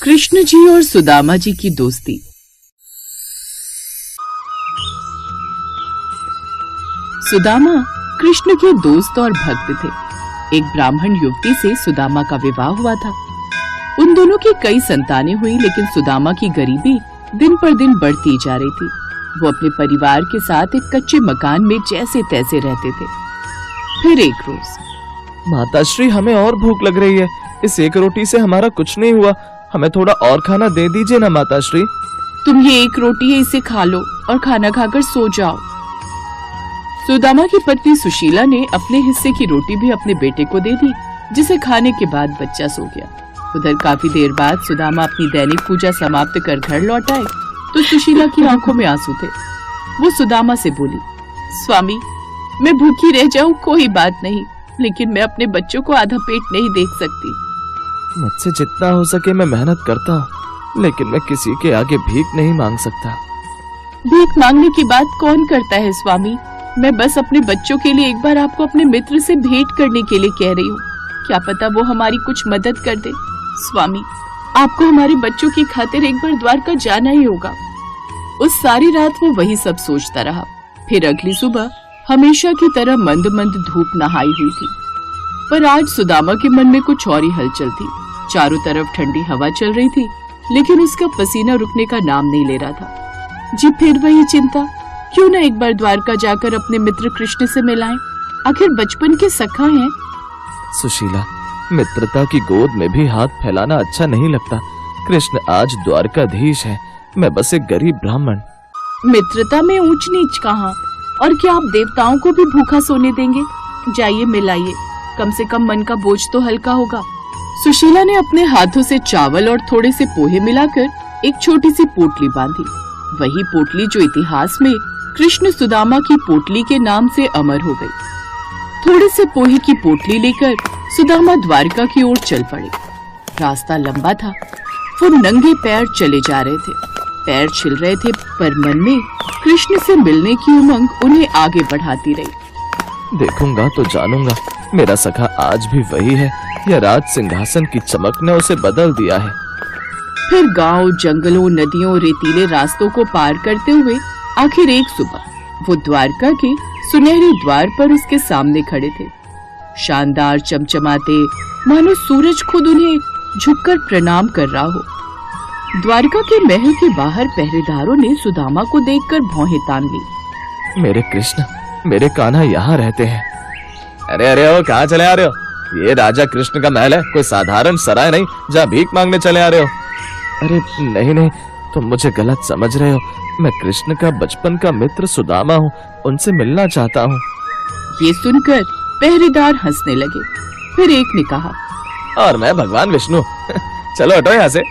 कृष्ण जी और सुदामा जी की दोस्ती। सुदामा कृष्ण के दोस्त और भक्त थे। एक ब्राह्मण युवती से सुदामा का विवाह हुआ था। उन दोनों की कई संतानें हुई, लेकिन सुदामा की गरीबी दिन पर दिन बढ़ती जा रही थी। वो अपने परिवार के साथ एक कच्चे मकान में जैसे तैसे रहते थे। फिर एक रोज, माताश्री हमें और भूख लग रही है, इस एक रोटी से हमारा कुछ नहीं हुआ, हमें थोड़ा और खाना दे दीजिए ना माताश्री। तुम ये एक रोटी है, इसे खा लो और खाना खाकर सो जाओ। सुदामा की पत्नी सुशीला ने अपने हिस्से की रोटी भी अपने बेटे को दे दी, जिसे खाने के बाद बच्चा सो गया। उधर काफी देर बाद सुदामा अपनी दैनिक पूजा समाप्त कर घर लौट आए तो सुशीला की आंखों में आंसू थे। वो सुदामा से बोली, स्वामी, मैं भूखी रह जाऊं कोई बात नहीं, लेकिन मैं अपने बच्चों को आधा पेट नहीं देख सकती। मुझसे जितना हो सके मैं मेहनत करता हूँ, लेकिन मैं किसी के आगे भीख नहीं मांग सकता। भीख मांगने की बात कौन करता है स्वामी? मैं बस अपने बच्चों के लिए एक बार आपको अपने मित्र से भेंट करने के लिए कह रही हूँ। क्या पता वो हमारी कुछ मदद कर दे। स्वामी, आपको हमारे बच्चों की खातिर एक बार द्वारका जाना ही होगा। उस सारी रात वो वही सब सोचता रहा। फिर अगली सुबह हमेशा की तरह मंद मंद धूप नहाई हुई थी, पर आज सुदामा के मन में कुछ और ही हलचल थी। चारों तरफ ठंडी हवा चल रही थी, लेकिन उसका पसीना रुकने का नाम नहीं ले रहा था। जी फिर वही चिंता, क्यों न एक बार द्वारका जाकर अपने मित्र कृष्ण से मिलाएं, आखिर बचपन के सखा हैं। सुशीला, मित्रता की गोद में भी हाथ फैलाना अच्छा नहीं लगता। कृष्ण आज द्वारकाधीश है, मैं बस एक गरीब ब्राह्मण। मित्रता में ऊंच नीच कहाँ, और क्या आप देवताओं को भी भूखा सोने देंगे? जाइए मिलाइए, कम से कम मन का बोझ तो हल्का होगा। सुशीला ने अपने हाथों से चावल और थोड़े से पोहे मिलाकर एक छोटी सी पोटली बांधी। वही पोटली जो इतिहास में कृष्ण सुदामा की पोटली के नाम से अमर हो गई। थोड़े से पोहे की पोटली लेकर सुदामा द्वारका की ओर चल पड़े। रास्ता लंबा था, वो नंगे पैर चले जा रहे थे। पैर छिल रहे थे, पर मन में कृष्ण से मिलने की उमंग उन्हें आगे बढ़ाती रही। देखूंगा तो जानूंगा, मेरा सखा आज भी वही है या राज सिंहासन की चमक ने उसे बदल दिया है। फिर गांव, जंगलों, नदियों, रेतीले रास्तों को पार करते हुए आखिर एक सुबह वो द्वारका के सुनहरे द्वार पर उसके सामने खड़े थे। शानदार, चमचमाते, मानो सूरज खुद उन्हें झुककर प्रणाम कर रहा हो। द्वारका के महल के बाहर पहरेदारों ने सुदामा को देखकर भौहें तान ली। मेरे कृष्ण, मेरे कान्हा यहाँ रहते हैं। अरे अरे, ओ कहाँ चले आ रहे हो? ये राजा कृष्ण का महल है, कोई साधारण सराय नहीं जहाँ भीख मांगने चले आ रहे हो। अरे नहीं नहीं, तुम मुझे गलत समझ रहे हो। मैं कृष्ण का बचपन का मित्र सुदामा हूँ, उनसे मिलना चाहता हूँ। ये सुनकर पहरेदार हंसने लगे। फिर एक ने कहा, और मैं भगवान विष्णु। चलो हटो यहाँ से।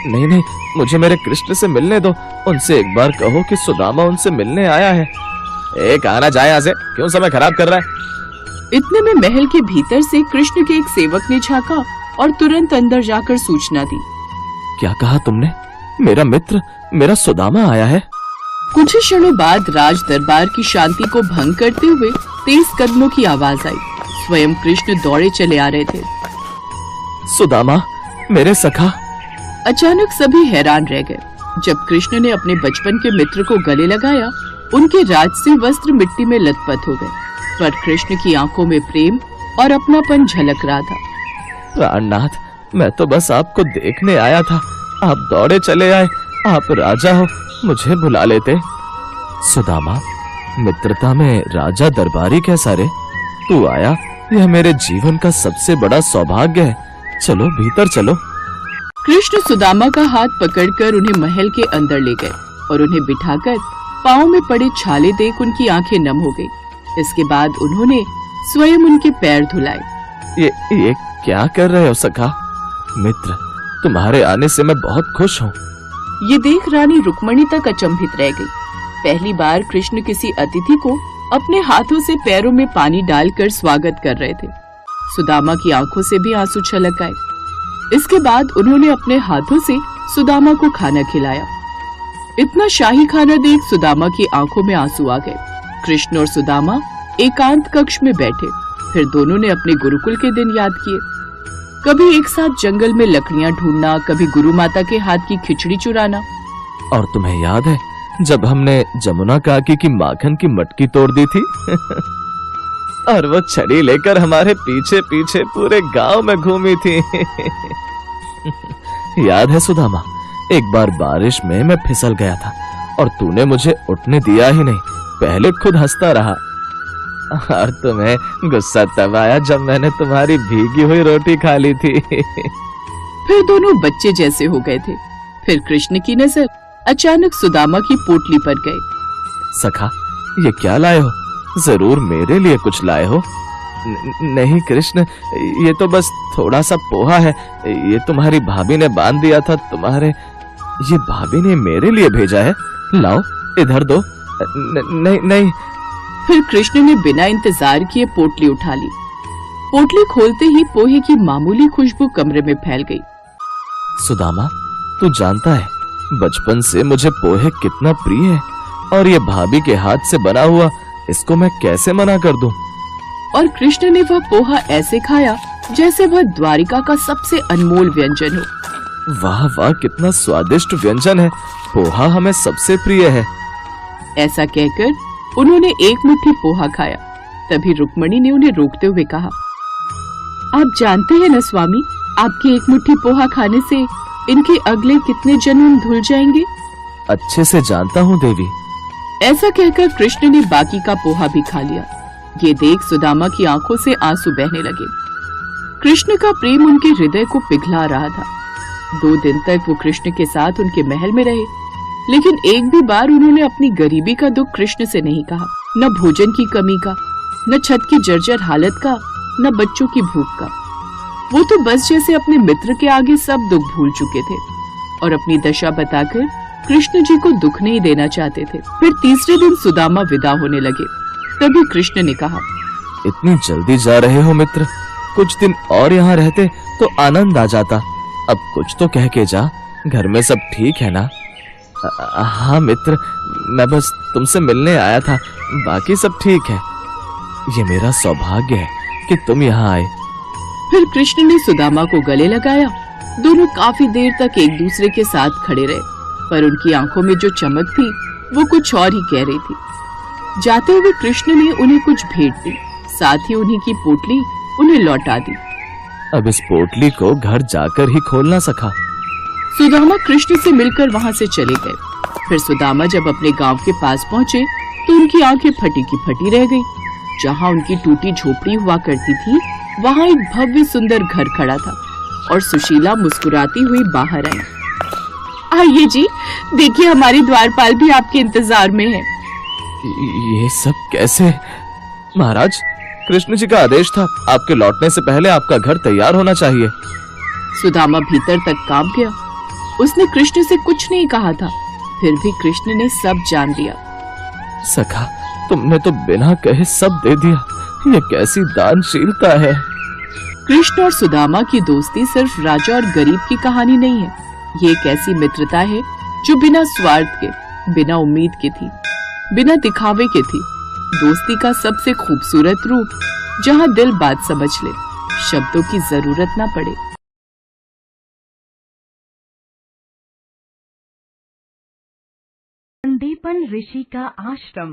नहीं नहीं, मुझे मेरे कृष्ण से मिलने दो। उनसे एक बार कहो कि सुदामा उनसे मिलने आया है। एक आना जाए यहाँ से, क्यों समय खराब कर रहा है? इतने में महल के भीतर से कृष्ण के एक सेवक ने झांका और तुरंत अंदर जाकर सूचना दी। क्या कहा तुमने? मेरा मित्र, मेरा सुदामा आया है? कुछ ही क्षणों बाद राज दरबार की शांति को भंग करते हुए तेज कदमों की आवाज आई। स्वयं कृष्ण दौड़े चले आ रहे थे। सुदामा, मेरे सखा। अचानक सभी हैरान रह गए। जब कृष्ण ने अपने बचपन के मित्र को गले लगाया, उनके राजसी वस्त्र मिट्टी में लथपथ हो गए, पर कृष्ण की आंखों में प्रेम और अपनापन झलक रहा था। प्राणनाथ, मैं तो बस आपको देखने आया था, आप दौड़े चले आए। आप राजा हो, मुझे बुला लेते। सुदामा, मित्रता में राजा दरबारी कैसा रे? तू आया, यह मेरे जीवन का सबसे बड़ा सौभाग्य है। चलो भीतर चलो। कृष्ण सुदामा का हाथ पकड़कर उन्हें महल के अंदर ले गए और उन्हें बिठाकर पाँव में पड़े छाले देख उनकी आंखें नम हो गई। इसके बाद उन्होंने स्वयं उनके पैर धुलाए। ये क्या कर रहे हो सखा? मित्र, तुम्हारे आने से मैं बहुत खुश हूँ। ये देख रानी रुक्मणी तक अचंभित रह गई। पहली बार कृष्ण किसी अतिथि को अपने हाथों से पैरों में पानी डालकर स्वागत कर रहे थे। सुदामा की आंखों से भी आंसू छलक आए। इसके बाद उन्होंने अपने हाथों से सुदामा को खाना खिलाया। इतना शाही खाना देख सुदामा की आंखों में आंसू आ गए। कृष्ण और सुदामा एकांत कक्ष में बैठे। फिर दोनों ने अपने गुरुकुल के दिन याद किए। कभी एक साथ जंगल में लकड़ियां ढूंढना, कभी गुरु माता के हाथ की खिचड़ी चुराना। और तुम्हें याद है जब हमने जमुना काकी की माखन की मटकी तोड़ दी थी? और वो छड़ी लेकर हमारे पीछे पीछे पूरे गांव में घूमी थी। याद है सुदामा, एक बार बारिश में मैं फिसल गया था और तूने मुझे उठने दिया ही नहीं, पहले खुद हंसता रहा। और तुम्हें गुस्सा तब आया जब मैंने तुम्हारी भीगी हुई रोटी खा ली थी। फिर दोनों बच्चे जैसे हो गए थे। फिर कृष्ण की नजर अचानक सुदामा की पोटली पर गई। सखा, ये क्या लाए हो? जरूर मेरे लिए कुछ लाए हो। नहीं कृष्ण, ये तो बस थोड़ा सा पोहा है। ये तुम्हारी भाभी ने बांध दिया था। ये भाभी ने मेरे लिए भेजा है। लाओ इधर दो। नहीं नहीं। फिर कृष्ण ने बिना इंतजार किए पोटली उठा ली। पोटली खोलते ही पोहे की मामूली खुशबू कमरे में फैल गई। सुदामा, तू जानता है बचपन से मुझे पोहे कितना प्रिय है, और ये भाभी के हाथ से बना हुआ, इसको मैं कैसे मना कर दूं? और कृष्ण ने वह पोहा ऐसे खाया जैसे वह द्वारिका का सबसे अनमोल व्यंजन हो। वाह वाह, कितना स्वादिष्ट व्यंजन है। पोहा हमें सबसे प्रिय है। ऐसा कहकर उन्होंने एक मुट्ठी पोहा खाया। तभी रुक्मणी ने उन्हें रोकते हुए कहा, आप जानते हैं न स्वामी, आपके एक मुट्ठी पोहा खाने से इनके अगले कितने जन्म धुल जाएंगे। अच्छे से जानता हूँ देवी। ऐसा कहकर कृष्ण ने बाकी का पोहा भी खा लिया। ये देख सुदामा की आंखों से आंसू बहने लगे। कृष्ण का प्रेम उनके हृदय को पिघला रहा था। 2 दिन तक वो कृष्ण के साथ उनके महल में रहे, लेकिन एक भी बार उन्होंने अपनी गरीबी का दुख कृष्ण से नहीं कहा। न भोजन की कमी का, न छत की जर्जर हालत का, न बच्चों की भूख का। वो तो बस जैसे अपने मित्र के आगे सब दुख भूल चुके थे और अपनी दशा बताकर कृष्ण जी को दुख नहीं देना चाहते थे। फिर तीसरे दिन सुदामा विदा होने लगे। तभी कृष्ण ने कहा, इतनी जल्दी जा रहे हो मित्र? कुछ दिन और यहाँ रहते तो आनंद आ जाता। अब कुछ तो कह के जा, घर में सब ठीक है ना? हाँ मित्र, मैं बस तुमसे मिलने आया था, बाकी सब ठीक है। ये मेरा सौभाग्य है कि तुम यहाँ आए। फिर कृष्ण ने सुदामा को गले लगाया। दोनों काफी देर तक एक दूसरे के साथ खड़े रहे, पर उनकी आंखों में जो चमक थी वो कुछ और ही कह रही थी। जाते हुए कृष्ण ने उन्हें कुछ भेंट दी, साथ ही उन्हीं की पोटली उन्हें लौटा दी। अब इस पोटली को घर जाकर ही खोलना सखा। सुदामा कृष्ण से मिलकर वहाँ से चले गए। फिर सुदामा जब अपने गांव के पास पहुँचे तो उनकी आंखें फटी की फटी रह गई। जहाँ उनकी टूटी झोपड़ी हुआ करती थी, वहाँ एक भव्य सुंदर घर खड़ा था और सुशीला मुस्कुराती हुई बाहर आई। आइए जी, देखिए हमारी द्वारपाल भी आपके इंतजार में है। ये सब कैसे? महाराज, कृष्ण जी का आदेश था, आपके लौटने से पहले आपका घर तैयार होना चाहिए। सुदामा भीतर तक कांप गया। उसने कृष्ण से कुछ नहीं कहा था, फिर भी कृष्ण ने सब जान लिया। सखा, तुमने तो बिना कहे सब दे दिया। ये कैसी दानशीलता है। कृष्ण और सुदामा की दोस्ती सिर्फ राजा और गरीब की कहानी नहीं है। ये एक ऐसी मित्रता है जो बिना स्वार्थ के, बिना उम्मीद के थी, बिना दिखावे के थी। दोस्ती का सबसे खूबसूरत रूप, जहाँ दिल बात समझ ले, शब्दों की जरूरत ना पड़े। संदीपन ऋषि का आश्रम।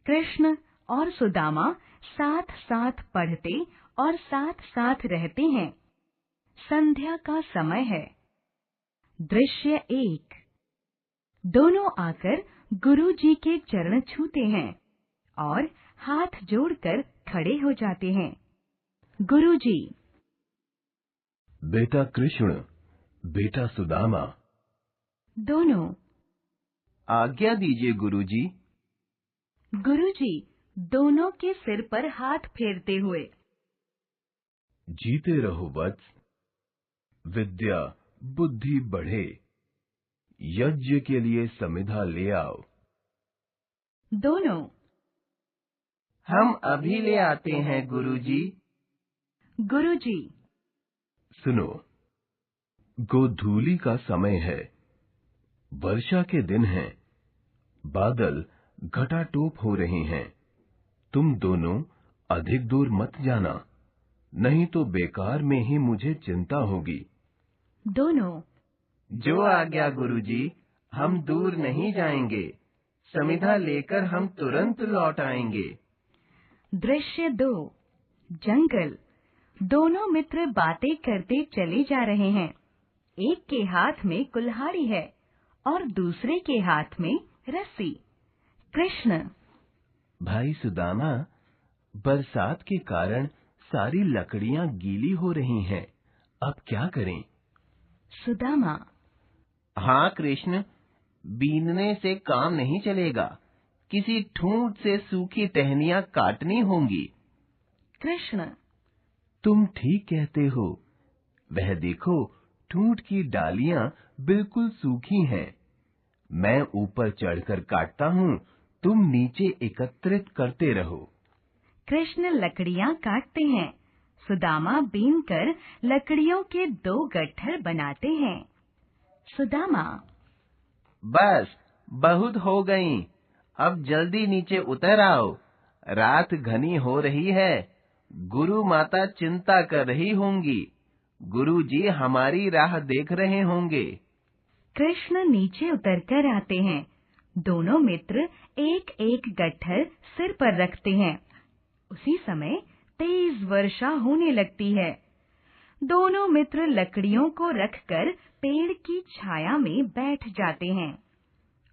कृष्ण और सुदामा साथ साथ पढ़ते और साथ साथ रहते हैं। संध्या का समय है। दृश्य 1। दोनों आकर गुरु जी के चरण छूते हैं और हाथ जोड़कर खड़े हो जाते हैं। गुरु जी। बेटा कृष्ण, बेटा सुदामा। दोनों। आज्ञा दीजिए गुरुजी। गुरुजी दोनों के सिर पर हाथ फेरते हुए। जीते रहो वत्स। विद्या बुद्धि बढ़े। यज्ञ के लिए समिधा ले आओ। दोनों। हम अभी ले आते हैं गुरुजी। गुरुजी। सुनो, गोधूली का समय है। वर्षा के दिन हैं। बादल घटाटोप हो रहे हैं। तुम दोनों अधिक दूर मत जाना, नहीं तो बेकार में ही मुझे चिंता होगी। दोनों। जो आज्ञा गुरुजी, हम दूर नहीं जाएंगे। समिधा लेकर हम तुरंत लौट आएंगे। दृश्य 2, जंगल। दोनों मित्र बातें करते चले जा रहे हैं। एक के हाथ में कुल्हाड़ी है और दूसरे के हाथ में रस्सी। कृष्ण। भाई सुदामा, बरसात के कारण सारी लकड़ियां गीली हो रही हैं। अब क्या करें? सुदामा। हाँ कृष्ण, बीनने से काम नहीं चलेगा। किसी ठूंठ से सूखी टहनियां काटनी होंगी। कृष्ण। तुम ठीक कहते हो। वह देखो, ठूंठ की डालियां बिल्कुल सूखी हैं। मैं ऊपर चढ़कर काटता हूँ, तुम नीचे एकत्रित करते रहो। कृष्ण लकड़ियां काटते हैं। सुदामा बीनकर लकड़ियों के 2 गट्ठर बनाते हैं। सुदामा। बस, बहुत हो गई। अब जल्दी नीचे उतर आओ। रात घनी हो रही है। गुरु माता चिंता कर रही होंगी। गुरुजी हमारी राह देख रहे होंगे। कृष्ण नीचे उतरकर आते हैं। दोनों मित्र एक एक गट्ठर सिर पर रखते हैं। उसी समय तेज वर्षा होने लगती है। दोनों मित्र लकड़ियों को रखकर पेड़ की छाया में बैठ जाते हैं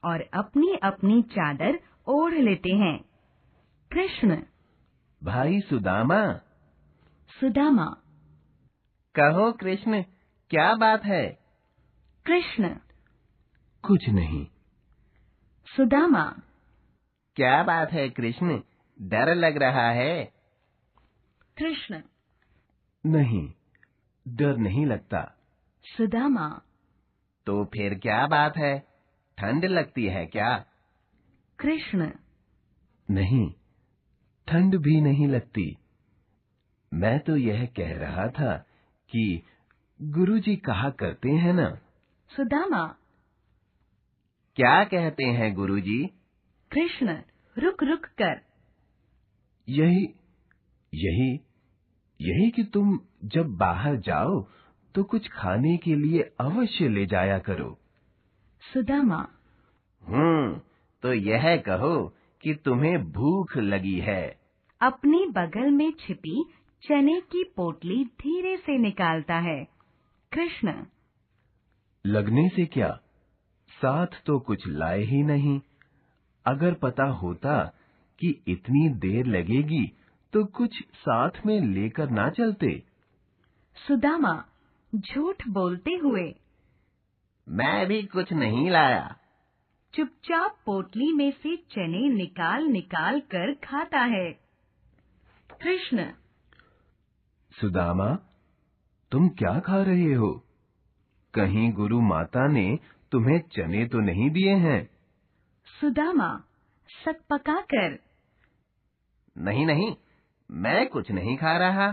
और अपनी अपनी चादर ओढ़ लेते हैं। कृष्ण। भाई सुदामा। सुदामा। कहो कृष्ण, क्या बात है? कृष्ण। कुछ नहीं। सुदामा। क्या बात है कृष्ण, डर लग रहा है? कृष्ण। नहीं, डर नहीं लगता। सुदामा। तो फिर क्या बात है? ठंड लगती है क्या? कृष्ण। नहीं, ठंड भी नहीं लगती। मैं तो यह कह रहा था कि गुरुजी कहा करते हैं ना। सुदामा। क्या कहते हैं गुरुजी? कृष्ण रुक रुक कर। यही यही यही कि तुम जब बाहर जाओ तो कुछ खाने के लिए अवश्य ले जाया करो। सुदामा। तो यह कहो कि तुम्हें भूख लगी है। अपने बगल में छिपी चने की पोटली धीरे से निकालता है। कृष्ण। लगने से क्या, साथ तो कुछ लाए ही नहीं। अगर पता होता कि इतनी देर लगेगी तो कुछ साथ में लेकर ना चलते। सुदामा झूठ बोलते हुए। मैं भी कुछ नहीं लाया। चुपचाप पोटली में से चने निकाल निकाल कर खाता है। कृष्ण। सुदामा, तुम क्या खा रहे हो? कहीं गुरु माता ने तुम्हें चने तो नहीं दिए हैं? सुदामा सकपका कर। नहीं नहीं, मैं कुछ नहीं खा रहा।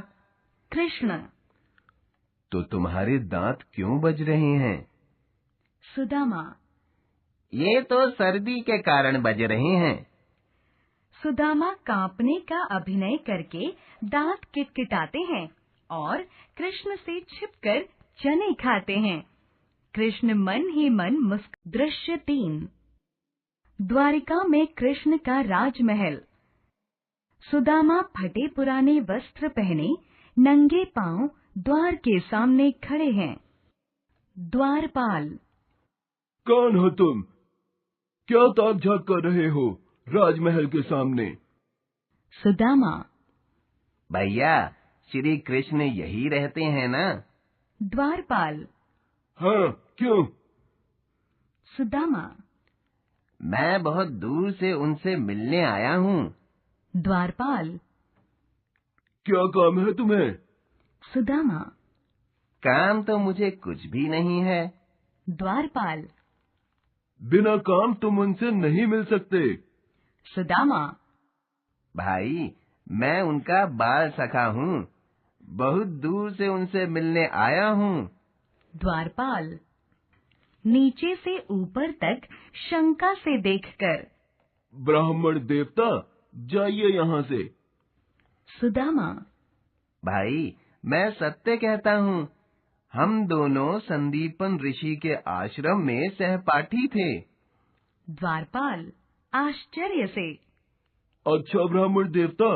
कृष्ण। तो तुम्हारे दांत क्यों बज रहे हैं? सुदामा। ये तो सर्दी के कारण बज रहे हैं। सुदामा कांपने का अभिनय करके दांत किटकिटाते हैं और कृष्ण से छिपकर चने खाते हैं। कृष्ण मन ही मन दृश्य 3, द्वारिका में कृष्ण का राजमहल। सुदामा फटे पुराने वस्त्र पहने नंगे पांव द्वार के सामने खड़े हैं। द्वारपाल। कौन हो तुम? क्या ताक झाक कर रहे हो राजमहल के सामने? सुदामा। भैया, श्री कृष्ण यही रहते हैं ना? द्वारपाल। हाँ, क्यों? सुदामा। मैं बहुत दूर से उनसे मिलने आया हूँ। द्वारपाल। क्या काम है तुम्हें? सुदामा। काम तो मुझे कुछ भी नहीं है। द्वारपाल। बिना काम तुम उनसे नहीं मिल सकते। सुदामा। भाई, मैं उनका बाल सखा हूँ। बहुत दूर से उनसे मिलने आया हूँ। द्वारपाल नीचे से ऊपर तक शंका से देखकर। ब्राह्मण देवता, जाइए यहाँ से। सुदामा। भाई, मैं सत्य कहता हूँ, हम दोनों संदीपन ऋषि के आश्रम में सहपाठी थे। द्वारपाल आश्चर्य से। अच्छा ब्राह्मण देवता,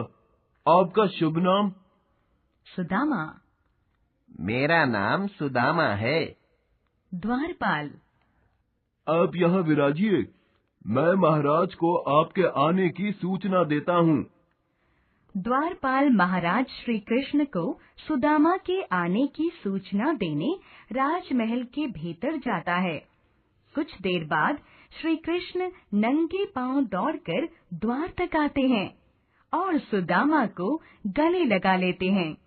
आपका शुभ नाम? सुदामा। मेरा नाम सुदामा है। द्वारपाल। आप यहाँ विराजिए, मैं महाराज को आपके आने की सूचना देता हूँ। द्वारपाल महाराज श्री कृष्ण को सुदामा के आने की सूचना देने राजमहल के भीतर जाता है। कुछ देर बाद श्री कृष्ण नंगे पांव दौड़कर द्वार तक आते हैं और सुदामा को गले लगा लेते हैं।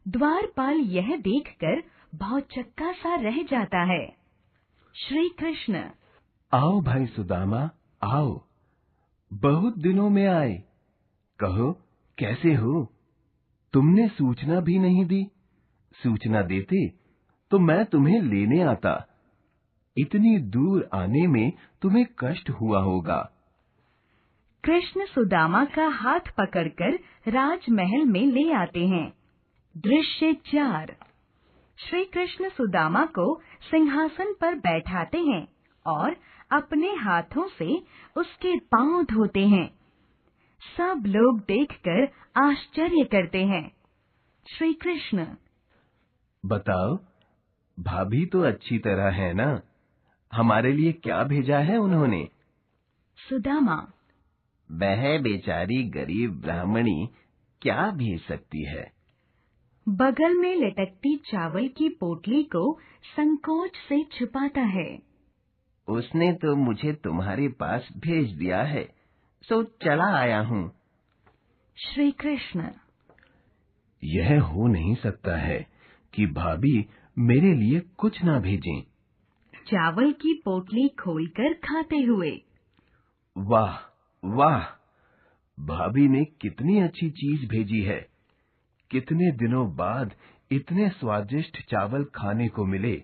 द्वारपाल यह देखकर भौचक्का सा रह जाता है। श्री कृष्ण। आओ भाई सुदामा, आओ, बहुत दिनों में आए। कहो, कैसे हो? तुमने सूचना भी नहीं दी। सूचना देते तो मैं तुम्हें लेने आता। इतनी दूर आने में तुम्हें कष्ट हुआ होगा। कृष्ण सुदामा का हाथ पकड़कर राजमहल में ले आते हैं। दृश्य 4। श्री कृष्ण सुदामा को सिंहासन पर बैठाते हैं और अपने हाथों से उसके पांव धोते हैं। सब लोग देखकर आश्चर्य करते हैं। श्री कृष्ण। बताओ, भाभी तो अच्छी तरह है ना? हमारे लिए क्या भेजा है उन्होंने? सुदामा। वह बेचारी गरीब ब्राह्मणी क्या भेज सकती है? बगल में लटकती चावल की पोटली को संकोच से छुपाता है। उसने तो मुझे तुम्हारे पास भेज दिया है, सो चला आया हूँ। श्री कृष्ण। यह हो नहीं सकता है कि भाभी मेरे लिए कुछ ना भेजें। चावल की पोटली खोलकर खाते हुए। वाह वाह, भाभी ने कितनी अच्छी चीज भेजी है। कितने दिनों बाद इतने स्वादिष्ट चावल खाने को मिले।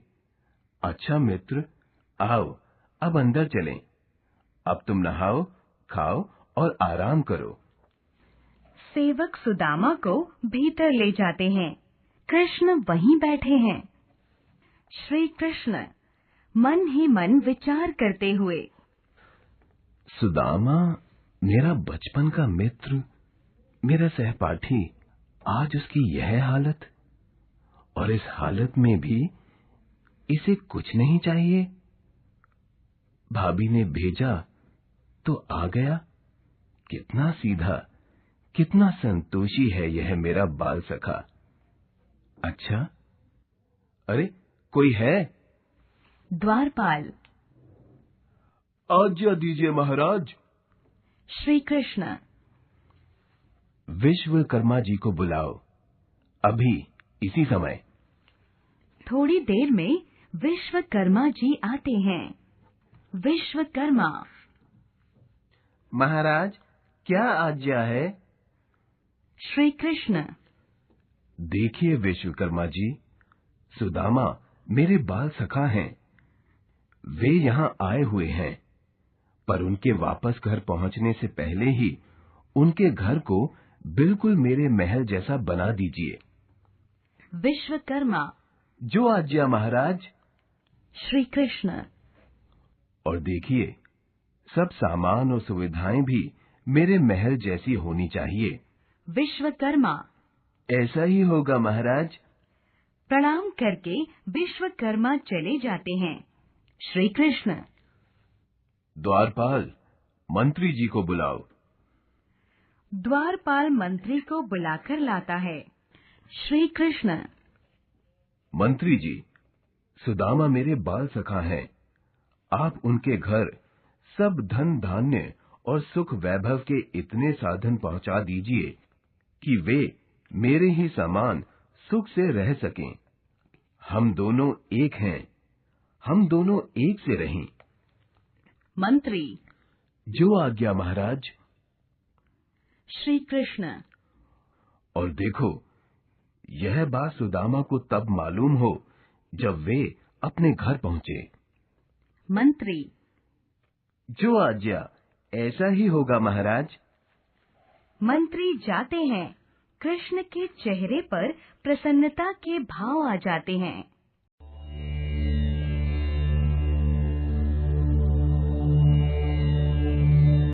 अच्छा मित्र, आओ अब अंदर चलें। अब तुम नहाओ, खाओ और आराम करो। सेवक सुदामा को भीतर ले जाते हैं। कृष्ण वहीं बैठे हैं। श्री कृष्ण मन ही मन विचार करते हुए। सुदामा मेरा बचपन का मित्र, मेरा सहपाठी, आज उसकी यह हालत, और इस हालत में भी इसे कुछ नहीं चाहिए। भाभी ने भेजा तो आ गया। कितना सीधा, कितना संतोषी है यह मेरा बाल सखा। अच्छा, अरे कोई है? द्वारपाल। आज्ञा दीजिए महाराज। श्री कृष्ण। विश्वकर्मा जी को बुलाओ, अभी इसी समय। थोड़ी देर में विश्वकर्मा जी आते हैं। विश्वकर्मा। महाराज, क्या आज्ञा है? श्री कृष्ण। देखिए विश्वकर्मा जी, सुदामा मेरे बाल सखा हैं। वे यहाँ आए हुए हैं, पर उनके वापस घर पहुंचने से पहले ही उनके घर को बिल्कुल मेरे महल जैसा बना दीजिए। विश्वकर्मा। जो आज्ञा महाराज। श्री कृष्ण। और देखिए, सब सामान और सुविधाएं भी मेरे महल जैसी होनी चाहिए। विश्वकर्मा। ऐसा ही होगा महाराज। प्रणाम करके विश्वकर्मा चले जाते हैं। श्री कृष्ण। द्वारपाल, मंत्री जी को बुलाओ। द्वारपाल मंत्री को बुलाकर लाता है। श्री कृष्ण। मंत्री जी, सुदामा मेरे बाल सखा हैं। आप उनके घर सब धन धान्य और सुख वैभव के इतने साधन पहुंचा दीजिए कि वे मेरे ही समान सुख से रह सकें। हम दोनों एक हैं, हम दोनों एक से रहें। मंत्री। जो आज्ञा महाराज। श्री कृष्ण। और देखो, यह बात सुदामा को तब मालूम हो जब वे अपने घर पहुंचे। मंत्री। जो आज्ञा। ऐसा ही होगा महाराज। मंत्री जाते हैं। कृष्ण के चेहरे पर प्रसन्नता के भाव आ जाते हैं।